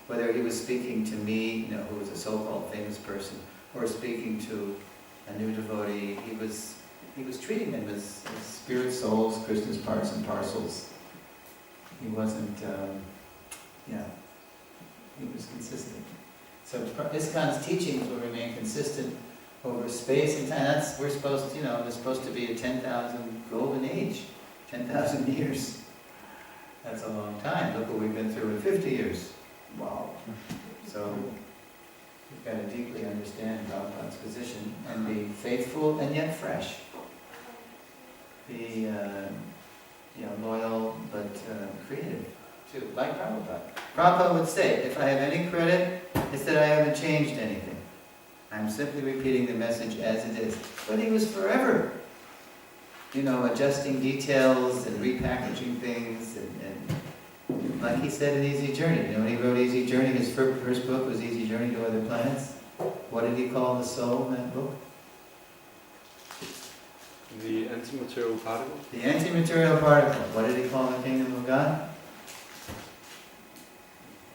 whether he was speaking to me, who was a so-called famous person, or speaking to a new devotee, he was treating them as spirit souls, Krishna's parts and parcels. He wasn't, he was consistent. So ISKCON's teachings will remain consistent over space and time. We're supposed to, there's supposed to be a 10,000 golden age, 10,000 years. That's a long time. Look what we've been through in 50 years. Wow. So we've got to deeply understand Prabhupada's position and be faithful and yet fresh. Be loyal but creative too, like Prabhupada. Prabhupada would say, if I have any credit, it's that I haven't changed anything. I'm simply repeating the message as it is. But he was forever, adjusting details and repackaging things, and like he said in Easy Journey. When he wrote Easy Journey, his first book was Easy Journey to Other Planets. What did he call the soul in that book? The anti-material particle? The anti-material particle. What did he call the kingdom of God?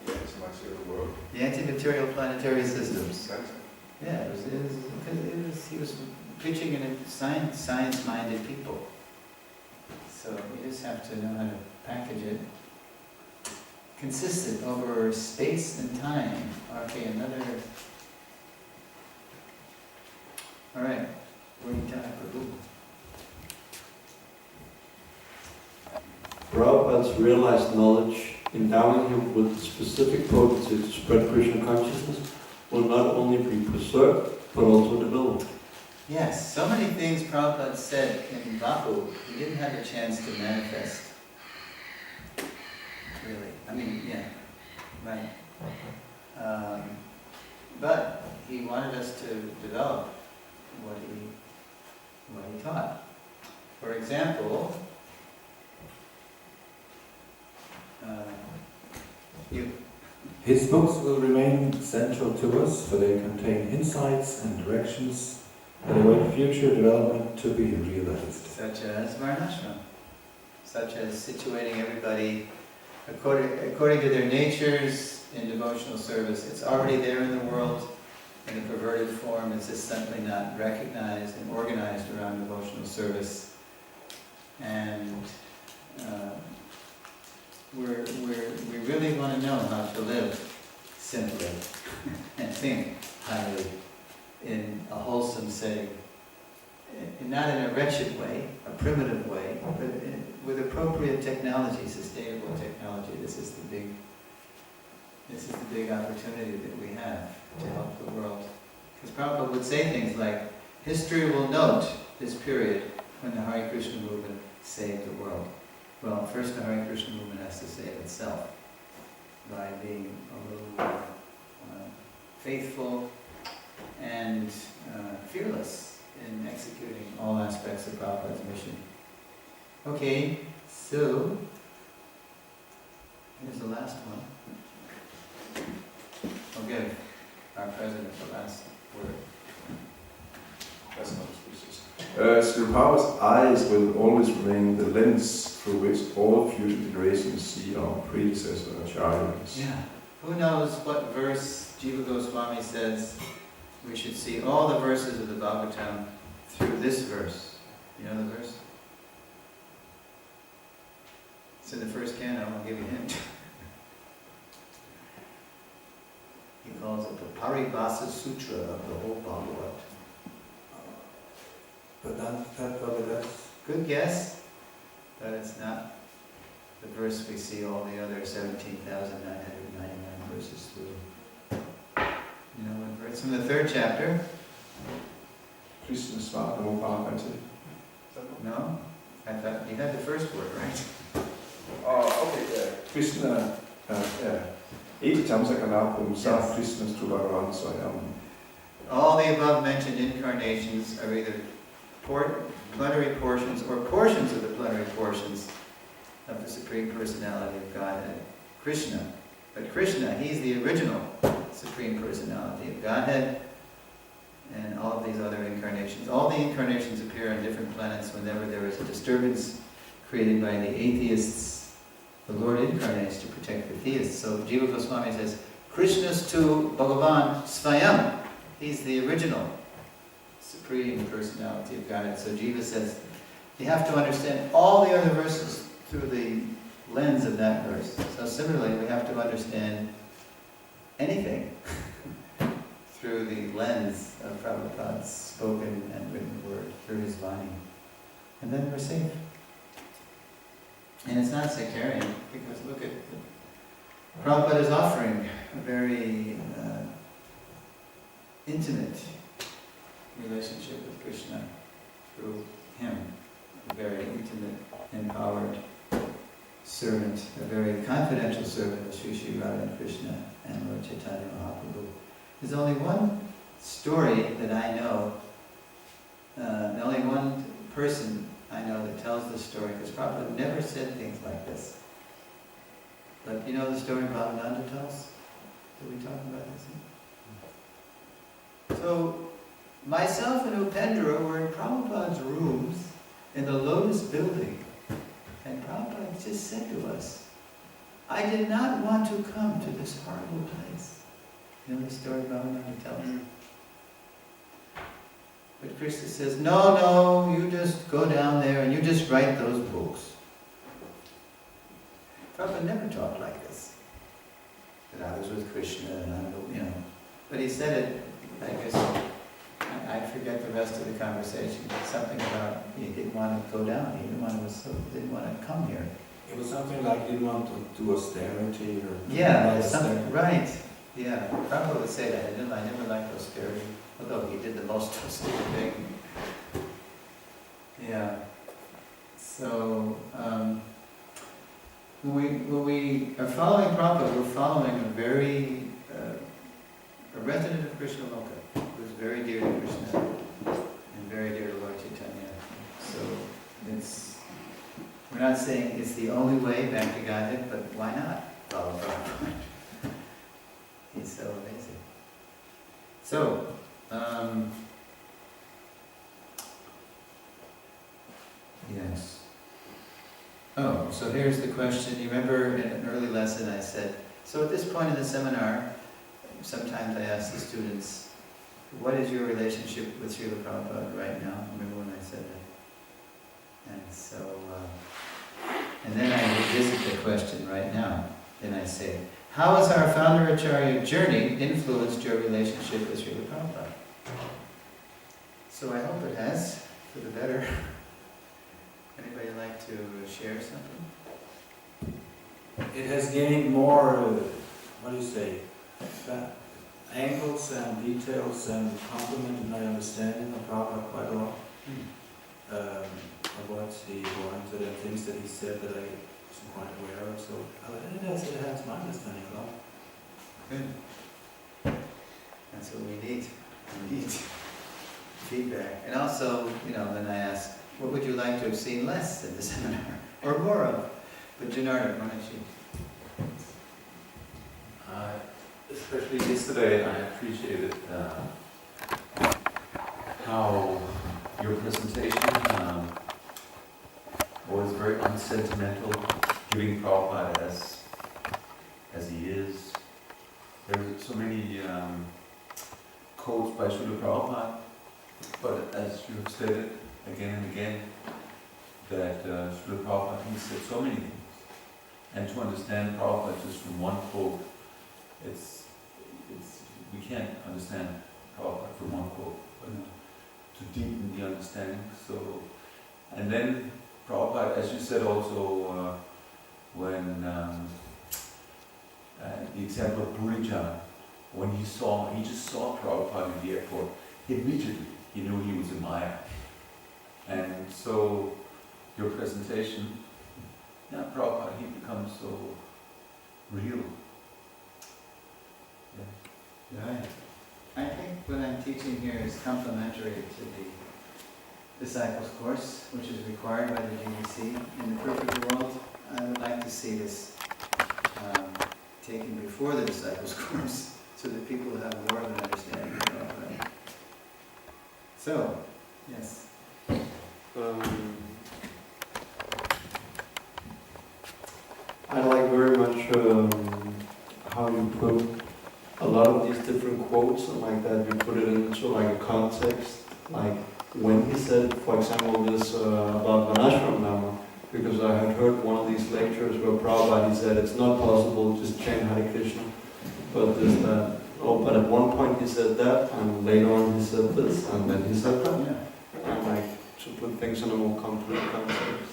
The anti-material world. The anti-material planetary systems. Yeah, he was preaching in science-minded people. So you just have to know how to package it. Consistent over space and time. Okay, another. All right, Prabhu. Prabhupada's realized knowledge, endowing him with specific potency to spread Krishna consciousness, will not only be preserved, but also developed. Yes, so many things Prabhupada said in Bapu, he didn't have a chance to manifest. Really. Right. But he wanted us to develop what he taught. For example, His books will remain central to us, for they contain insights and directions that await future development to be realized. Such as Varnashram, such as situating everybody according to their natures in devotional service. It's already there in the world in a perverted form. It's just simply not recognized and organized around devotional service. And we really want to know how to live simply and think highly in a wholesome setting, and not in a wretched way, a primitive way, but with appropriate technology, sustainable technology. This is the big opportunity that we have to help the world. Because Prabhupada would say things like, history will note this period when the Hare Krishna movement saved the world. Well, first the Hare Krishna movement has to save itself by being a little more faithful and fearless in executing all aspects of Prabhupada's mission. Okay, so here's the last one. I'll give our president the last word. That's not species. Srila Prabhupada's eyes will always remain the lens through which all future generations see our predecessor Acharyas. Yeah. Who knows what verse Jiva Goswami says we should see all the verses of the Bhagavatam through this verse. You know the verse? It's in the first canto. I'll give you a hint. He calls it the Paribhasa Sutra of the whole Bhagavad. But that probably that's... Good guess, but it's not the verse we see all the other 17,999 verses through. You know what verse? From the 3rd chapter. Suresvara, No? I thought you had the first word, right? Oh, okay, yeah. Krishna, Eti Tamsakanapum Sa Krishna Stubhagavan Swayam. All the above mentioned incarnations are either plenary portions or portions of the plenary portions of the Supreme Personality of Godhead, Krishna. But Krishna, he's the original Supreme Personality of Godhead, and all of these other incarnations. All the incarnations appear on different planets whenever there is a disturbance created by the atheists. The Lord incarnates to protect the theists. So Jiva Goswami says, Krishnastu Bhagavan Svayam. He's the original Supreme Personality of Godhead. So Jiva says, you have to understand all the other verses through the lens of that verse. So similarly, we have to understand anything through the lens of Prabhupada's spoken and written word, through his Vani. And then we're safe. And it's not sectarian, because look at, Prabhupada is offering a very intimate relationship with Krishna through him, a very intimate, empowered servant, a very confidential servant of Sri Sri Radha and Krishna and Lord Chaitanya Mahaprabhu. There's only one story that I know, only one person I know that tells this story, because Prabhupada never said things like this. But you know the story Bhavananda tells? Did we talk about this? So, myself and Upendra were in Prabhupada's rooms in the Lotus building, and Prabhupada just said to us, I did not want to come to this horrible place. You know the story Bhavananda tells? But Krishna says, no, you just go down there and you just write those books. Prabhupada never talked like this. That I was with Krishna and I, But he said it, I guess, I forget the rest of the conversation, but something about he didn't want to go down, he didn't want to come here. It was something like didn't want to do austerity or... Yeah, something, right. Yeah, Prabhupada would say that. I never liked austerity, although he did the most austere thing. Yeah. So, when we are following Prabhupada, we're following a resident of Krishna Loka, who's very dear to Krishna and very dear to Lord Chaitanya. So, we're not saying it's the only way back to Godhead, but why not follow Prabhupada? He's so amazing. So, yes. Oh, so here's the question. You remember in an early lesson I said, so at this point in the seminar, sometimes I ask the students, what is your relationship with Srila Prabhupada right now? Remember when I said that? And so, and then I revisit the question right now. Then I say, how has our founder Acharya journey influenced your relationship with Srila Prabhupada? So I hope it has, for the better. Anybody like to share something? It has gained more, angles and details and complemented my understanding of Prabhupada quite a lot. Of what he wanted and things that he said that I wasn't quite aware of. So it has my understanding a lot. Good. That's what we need. We need feedback. And also, then I ask, what would you like to have seen less in the seminar? Or more of? But Janardhan, why don't you? Especially yesterday, I appreciated how your presentation was very unsentimental, giving Prabhupada as he is. There are so many quotes by Srila Prabhupada, but as you have stated again and again, that Srila Prabhupada, he said so many things. And to understand Prabhupada just from one quote, we can't understand Prabhupada from one quote, but to deepen the understanding. So, and then Prabhupada, as you said also, when the example of Purijan, when he just saw Prabhupada in the airport, immediately he knew he was in Maya. And so your presentation, Prabhupada, he becomes so real. Right. I think what I'm teaching here is complementary to the Disciples Course, which is required by the GBC. In the perfect world, I would like to see this taken before the Disciples Course, so that people have more of an understanding of Prabhupada. So, yes. I like very much how you put a lot of these different quotes and like that, you put it into like a context, like when he said, for example, this about Vanashram Nama, because I had heard one of these lectures where Prabhupada he said it's not possible to just chant Hare Krishna, but there's that. Oh, but at one point he said that, and later on he said this, and then he said that. Yeah. And like to put things in a more complete context.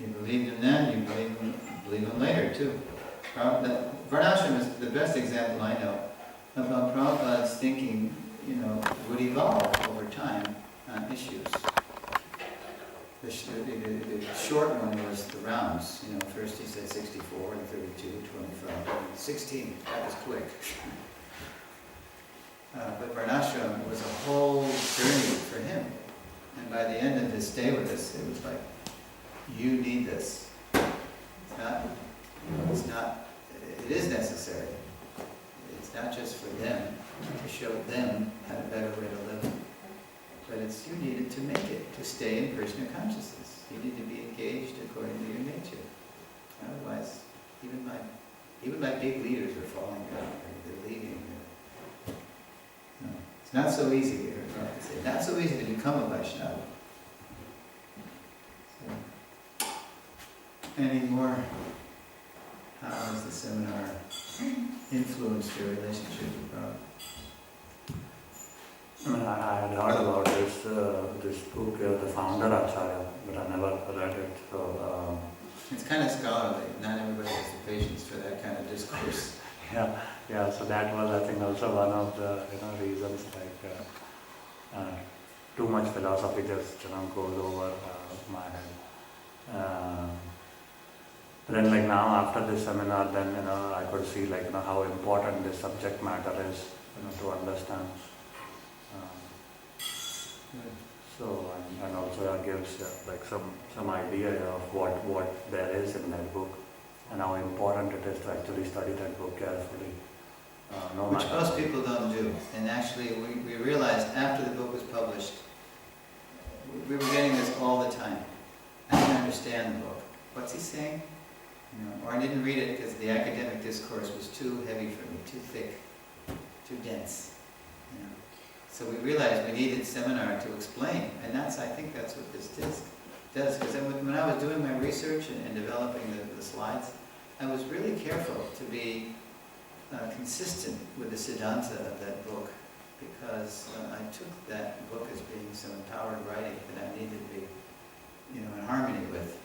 You believed in then, you believe in later too. Varnashram is the best example I know about Prabhupada's thinking, would evolve over time on issues. The short one was the rounds. First he said 64, and 32, 25, and 16. That was quick. But Varnashram was a whole journey for him. And by the end of his stay with us, it was like, you need this. It is necessary. It's not just for them, to show them how a better way to live. But you needed to make it, to stay in Krishna consciousness. You need to be engaged according to your nature. Otherwise, even my big leaders are falling down, they're leaving. It's not so easy, we heard Prabhupada say, not so easy to become a Vaishnava. So, any more? How has the seminar influenced your relationship with Prabhupada? I had heard about this book, The Founder Acaraya, but I never read it. So it's kind of scholarly. Not everybody has the patience for that kind of discourse. yeah. So that was, I think, also one of the reasons. Like too much philosophy just goes over my head. But then, like now after this seminar, then I could see how important this subject matter is, to understand. So and also it gives some idea of what there is in that book and how important it is to actually study that book carefully. Which most people don't do. And actually we realized after the book was published, we were getting this all the time. I didn't understand the book. What's he saying? Or I didn't read it because the academic discourse was too heavy for me, too thick, too dense. So we realized we needed seminar to explain, and I think that's what this disc does. Because when I was doing my research and developing the slides, I was really careful to be consistent with the Siddhanta of that book, because I took that book as being some empowered writing that I needed to be, in harmony with.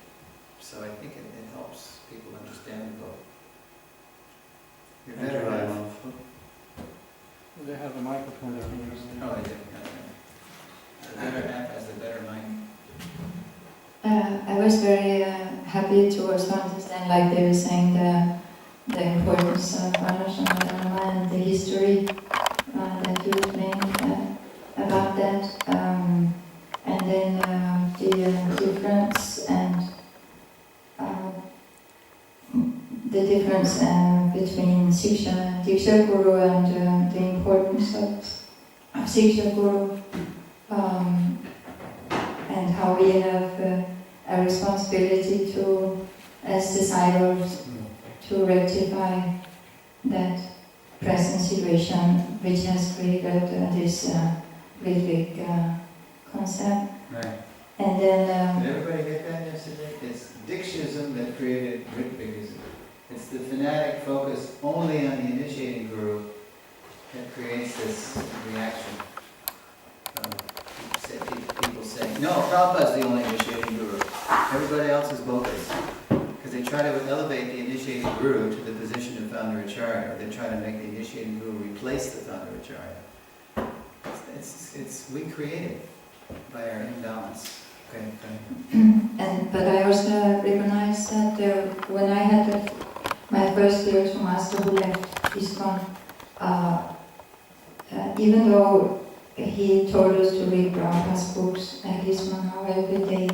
So I think it helps people understand the book. You're better half. They have a microphone there. Oh, I did. The better half has the better mic. I was very happy to also understand, like they were saying, the importance of Varnashram and the history that you explained about that, and then the difference and between Diksha Guru and the importance of Diksha Guru, and how we have a responsibility to, as disciples, to rectify that present situation which has created this Ritvic concept. Right. And then Did everybody get that yesterday? It's Dikshism that created Ritvigism. It's the fanatic focus only on the initiating guru that creates this reaction. People saying, no, Prabhupada's the only initiating guru. Everybody else is bogus. Because they try to elevate the initiating guru to the position of founder Acharya, or they try to make the initiating guru replace the founder Acharya. It's we created by our imbalance. Okay. but I also recognize that when I had my first spiritual master who left ISKCON, even though he told us to read Prabhupada's books at ISKCON every day,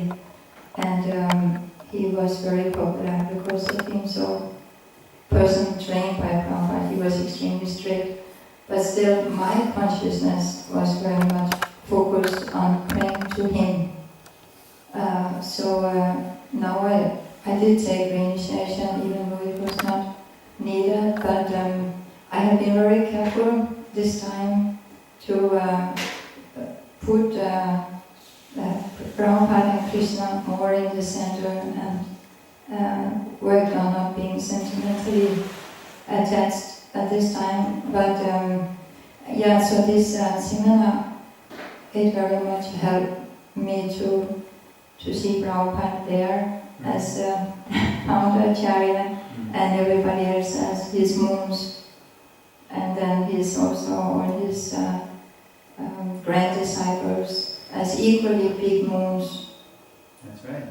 and he was very popular because of being so person trained by Prabhupada. He was extremely strict, but still my consciousness was very much focused on praying to him. Now I did take reinitiation, even though it was not needed, but I have been very careful this time to put Prabhupada and Krishna more in the center and work on not being sentimentally attached at this time. But yeah, so this seminar, it very much helped me to see Prabhupada there as founder Acaraya and everybody else as his moons. And then he's also all his grand disciples as equally big moons. That's right.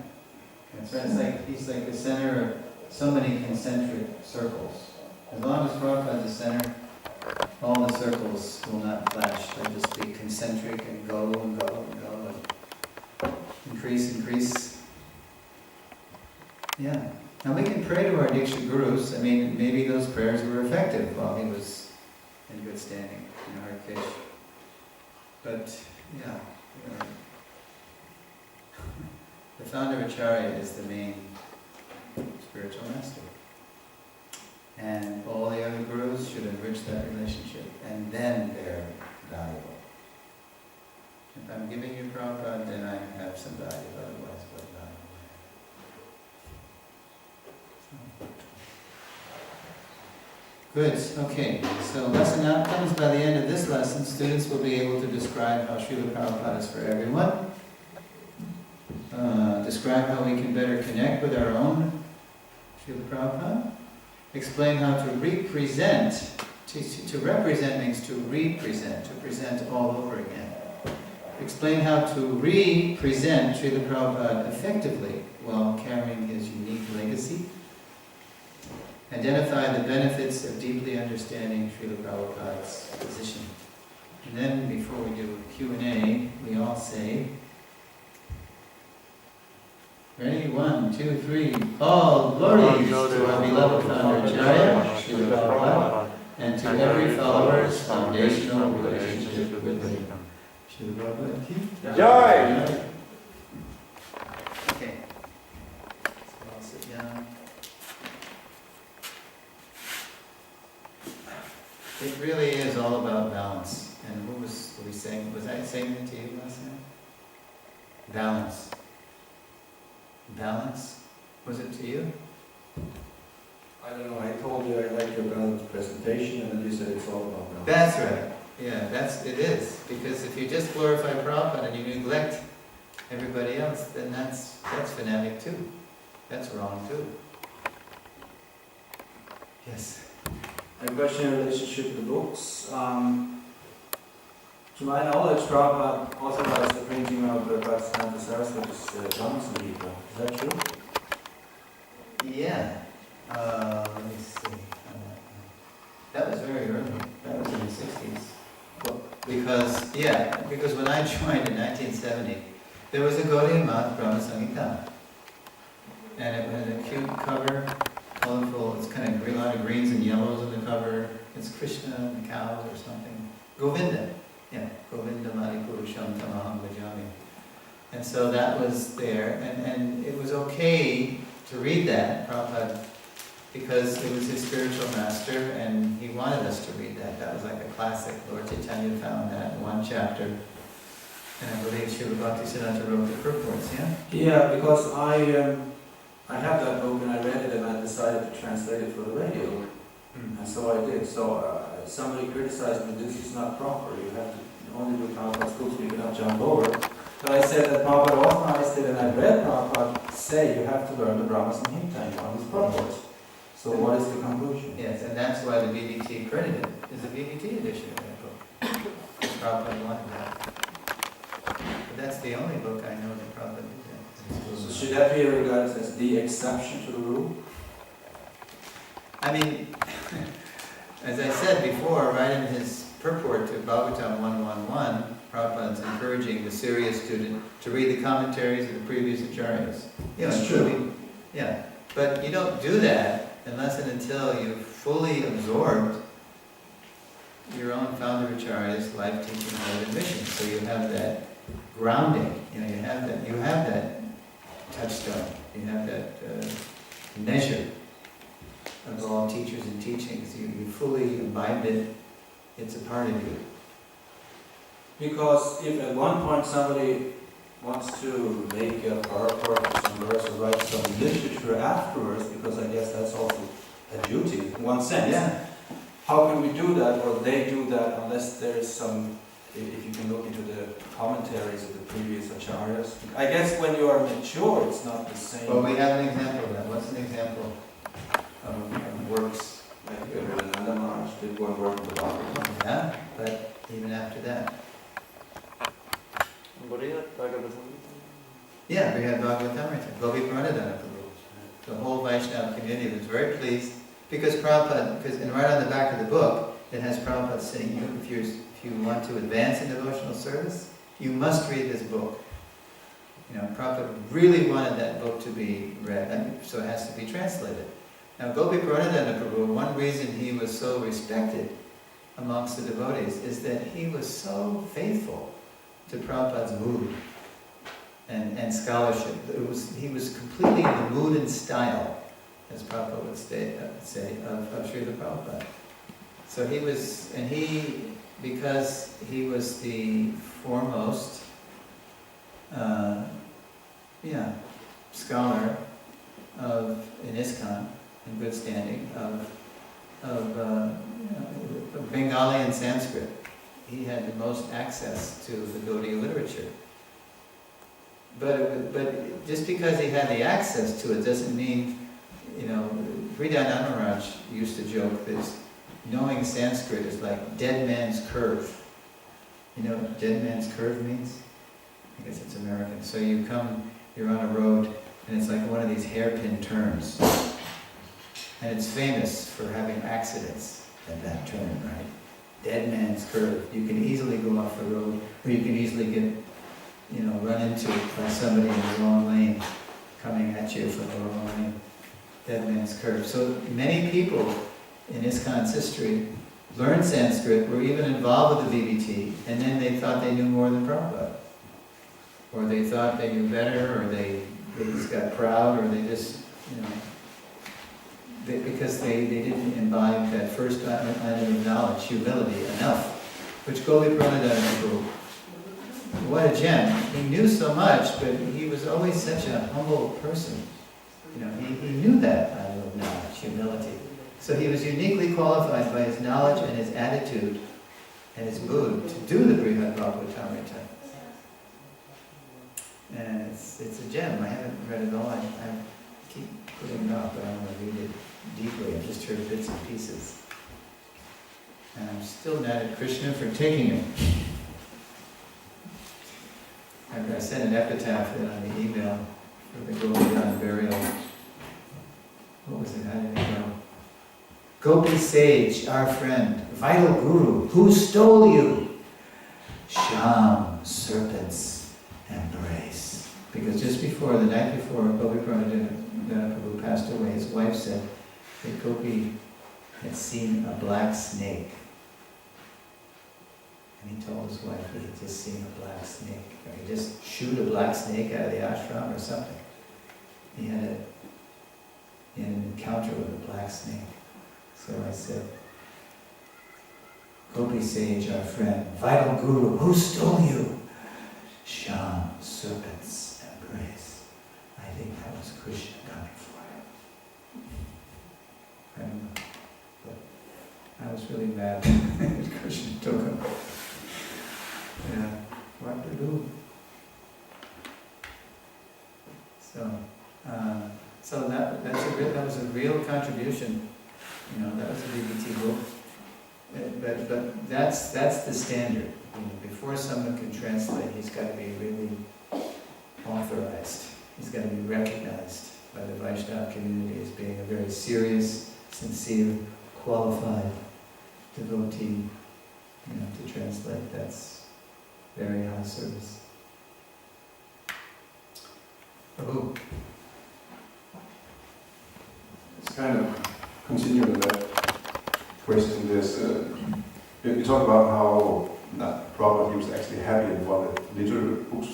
That's right. It's like he's like the center of so many concentric circles. As long as Prabhupada is the center, all the circles will not clash. They'll just be concentric and go and go and go and increase. Yeah. Now we can pray to our Diksha Gurus. I mean, maybe those prayers were effective while he was in good standing in Harikish. But, yeah. The founder of Acaraya is the main spiritual master. And all the other gurus should enrich that relationship, and then they're valuable. If I'm giving you Prabhupada, then I have some value, otherwise what value? Good, okay. So lesson outcomes. By the end of this lesson, students will be able to describe how Srila Prabhupada is for everyone. Describe how we can better connect with our own Srila Prabhupada. Explain how to represent. To represent means to represent, to present all over again. Explain how to represent Srila Prabhupada effectively while carrying his unique legacy. Identify the benefits of deeply understanding Srila Prabhupada's position. And then, before we do Q&A, we all say, ready? 1, 2, 3. All glories to our beloved founder Acaraya, Srila Prabhupada, and to every follower's foundational relationship with him. Srila Prabhupada ki Jai! Okay. So I'll sit down. It really is all about balance. And what was we saying? Was I saying that to you last night? Balance. Balance? Was it to you? I don't know, I told you I like your balance presentation, and then you said it's all about balance. That's right. Yeah, it is. Because if you just glorify Prabhupada and you neglect everybody else, then that's fanatic too. That's wrong too. Yes. A question in relationship to the books. To my knowledge, Prabhupada authorized the printing of the Bhaktisiddhanta Saraswati's Brahma Samhita. Is that true? Yeah. Let me see. That was very early. That was in the 60s. Well, because when I joined in 1970, there was a Gaudiya Math Brahma Samhita. And it had a cute cover, colorful, it's kind of a lot of greens and yellows on the cover. It's Krishna and cows or something. Govinda. Yeah, Govinda Mari Purusham Tamaham Bhajami. And so that was there, and it was okay to read that, Prabhupada, because it was his spiritual master, and he wanted us to read that. That was like a classic. Lord Chaitanya found that in one chapter, and I believe Srila Bhaktisiddhanta wrote the purports, yeah? Yeah, because I have that book and I read it and I decided to translate it for the radio. And so I did. So somebody criticized me, this is not proper. You have to only do Prabhupada's books, you cannot jump over. But I said that Prabhupada authorized it, and I read Prabhupada say you have to learn the Brahma Samhita in one of his purports. So what is the conclusion? Yes, and that's why the BBT printed it. There's a BBT edition of that book. Prabhupada wanted that. But that's the only book I know that Prabhupada did that. So should that be regarded as the exception to the rule? I mean, as I said before, right in his purport to Bhagavatam 111, Prabhupada's encouraging the serious student to read the commentaries of the previous acharyas. That's true. Yeah, but you don't do that unless and until you've fully absorbed your own founder acharya's life teaching, life and mission. So you have that grounding. You have that touchstone. You have that measure. of all teachers and teachings. You fully imbibed it. It's a part of you. Because if at one point somebody wants to make a PowerPoint or some verse or write some literature afterwards, because I guess that's also a duty in one sense. Yeah. How can we do that, or they do that, unless there is some, if you can look into the commentaries of the previous acharyas? I guess when you are mature, it's not the same. Well, we have an example of that. What's an example of works? Like Vivekananda Maharaj did one work in the Bhagavad. Yeah, but even after that. Yeah, we had Bhagavatamrita, Gopi Pranadana Prabhu. The whole Vaishnava community was very pleased because Prabhupada, and right on the back of the book, it has Prabhupada saying, if you want to advance in devotional service, you must read this book. You know, Prabhupada really wanted that book to be read, and so it has to be translated. Now, Gopi Pranadana Prabhu, one reason he was so respected amongst the devotees is that he was so faithful to Prabhupada's mood and scholarship. He was completely in the mood and style, as Prabhupada would say, of Srila Prabhupada. So he was, because he was the foremost scholar in ISKCON, in good standing, of Bengali and Sanskrit. He had the most access to the Gaudiya literature. But just because he had the access to it doesn't mean, Hridayananda Maharaj used to joke this, knowing Sanskrit is like dead man's curve. You know what dead man's curve means? I guess it's American. So you're on a road, and it's like one of these hairpin turns. And it's famous for having accidents at that turn, right? Dead man's curve. You can easily go off the road, or you can easily get, run into by somebody in the wrong lane, coming at you from the wrong lane. Dead man's curve. So many people in ISKCON's history learned Sanskrit, were even involved with the VBT, and then they thought they knew more than Prabhupada. Or they thought they knew better, or they just got proud, or they just, because they didn't imbibe that first item of knowledge, humility, enough, which Gopi Pranadana Prabhu, what a gem. He knew so much, but he was always such a humble person. He knew that item of knowledge, humility. So he was uniquely qualified by his knowledge and his attitude and his mood to do the Brihad Bhagavatamrita. And it's a gem. I haven't read it all. I keep putting it off, but I want to read it deeply. I've just heard bits and pieces. And I'm still mad at Krishna for taking it. I sent an epitaph on the email for the Govardhan burial. What was it? How did it go? Gopi sage, our friend, vital guru, who stole you? Sham, serpents, embrace. Because just before, the night before Gopi Pranadana Prabhu passed away, his wife said that Gopi had seen a black snake. And he told his wife he had just seen a black snake. Or he just shoot a black snake out of the ashram or something. He had an encounter with a black snake. So I said, Gopi sage, our friend, vital guru, who stole you? Sham, serpents, embrace. I think that was Krishna coming for him. I don't know. But I was really mad that Krishna took him. Yeah, what to do? So that was a real contribution. That was a VBT book. But that's the standard. Before someone can translate, he's got to be really authorized. He's got to be recognized by the Vaishnava community as being a very serious, sincere, qualified devotee. To translate, that's very high service. Prabhu. It's kind of continuing that question. You talk about how Prabhupada, he was actually happy about the literary books.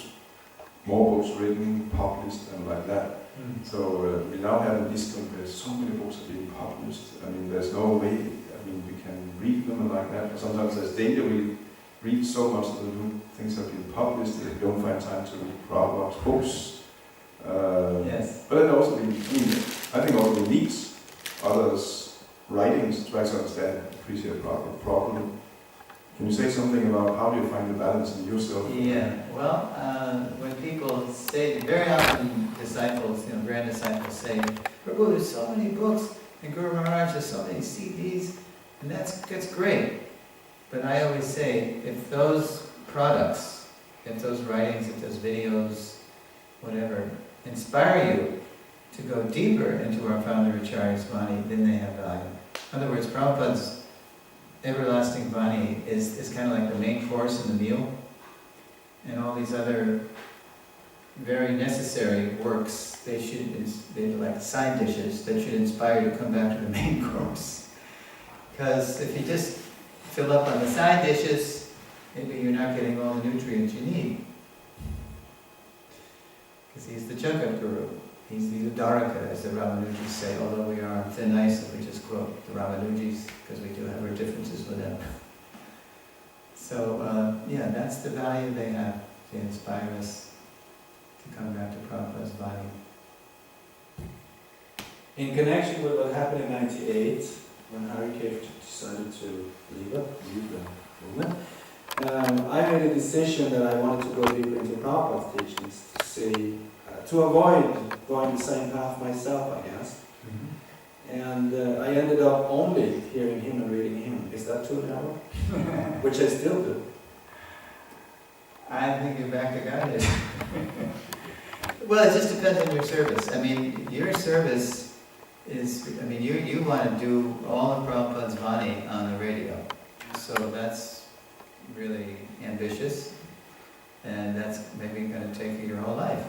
more books written, published, and like that. So we now have a list of so many books are being published. I mean, there's no way. I mean, we can read them and like that. But sometimes there's danger. We read so much of the new things have been published that we don't find time to read Prabhupada's books. Yes. But then also, I think also we need others' writings to try to understand, appreciate Prabhupada properly. Can you say something about how do you find the balance in yourself? Yeah, well, when people say, very often disciples, grand disciples say, Prabhu, there's so many books, and Guru Maharaj, there's so many CDs, and that's great. But I always say, if those products, if those writings, if those videos, whatever, inspire you to go deeper into our founder Acharya's Vani, then they have value. In other words, Prabhupada's everlasting Vani is kind of like the main course in the meal, and all these other very necessary works, they're like side dishes that should inspire you to come back to the main course. Because if you just fill up on the side dishes, maybe you're not getting all the nutrients you need. Because he's the Jagat Guru. He's the Udaraka, as the Ramanujis say, although we are on thin ice if we just quote the Ramanujis, because we do have our differences with them. So, that's the value they have. They inspire us to come back to Prabhupada's body. In connection with what happened in '98, when Harikesh decided to leave the movement, I made a decision that I wanted to go deeper into Prabhupada's teachings, to avoid going the same path myself, I guess. And I ended up only hearing him and reading him. Is that too narrow? Which I still do. I think you're back to guidance. Well, it just depends on your service. I mean, your service is, you want to do all of Prabhupada's Vani on the radio. So that's really ambitious, and that's maybe going to take you your whole life.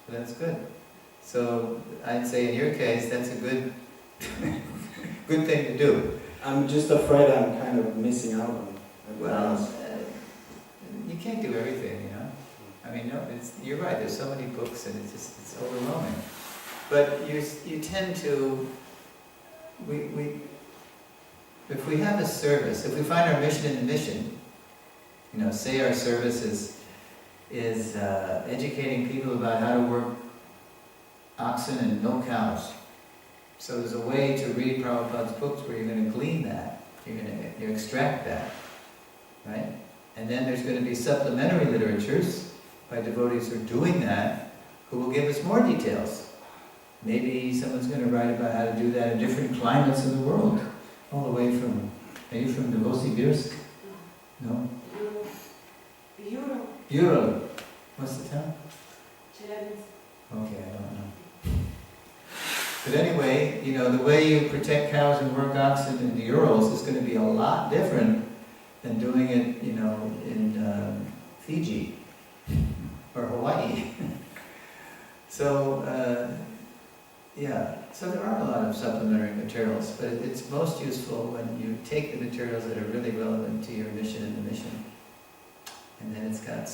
So that's good. So I'd say in your case, that's a good good thing to do. I'm just afraid I'm kind of missing out on Well, you can't do everything, you're right, there's so many books and it's overwhelming. But you tend to, if we have a service, if we find our mission in the mission, say our service is educating people about how to work oxen and milk cows. So there's a way to read Prabhupada's books where you're going to glean that, you extract that, right? And then there's going to be supplementary literatures by devotees who are doing that, who will give us more details. Maybe someone's going to write about how to do that in different climates in the world, all the way from, are you from Novosibirsk? No? Ural. What's the town? Okay, I don't know. But anyway, the way you protect cows and work oxen in the Urals is going to be a lot different than doing it, in Fiji or Hawaii. So, so there are a lot of supplementary materials, but it's most useful when you take the materials that are really relevant to your mission and the mission. And then it's got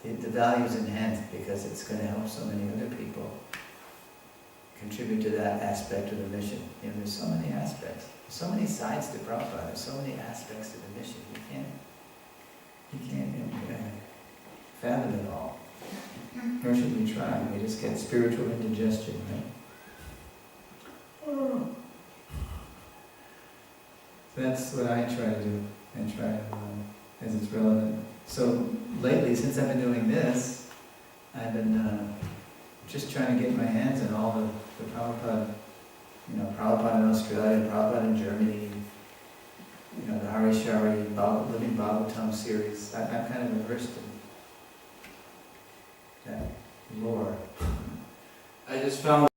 the value is enhanced because it's going to help so many other people contribute to that aspect of the mission. There's so many aspects, so many sides to Prabhupada, there's so many aspects to the mission. You can't fathom it all. Nor should we try. We just get spiritual indigestion, right? So that's what I try to do, and try to, as it's relevant. So lately, since I've been doing this, I've been just trying to get my hands on all the Prabhupada, Prabhupada in Australia, Prabhupada in Germany, the Harishari, Living Bhagavatam series. I'm kind of immersed in that lore. I just found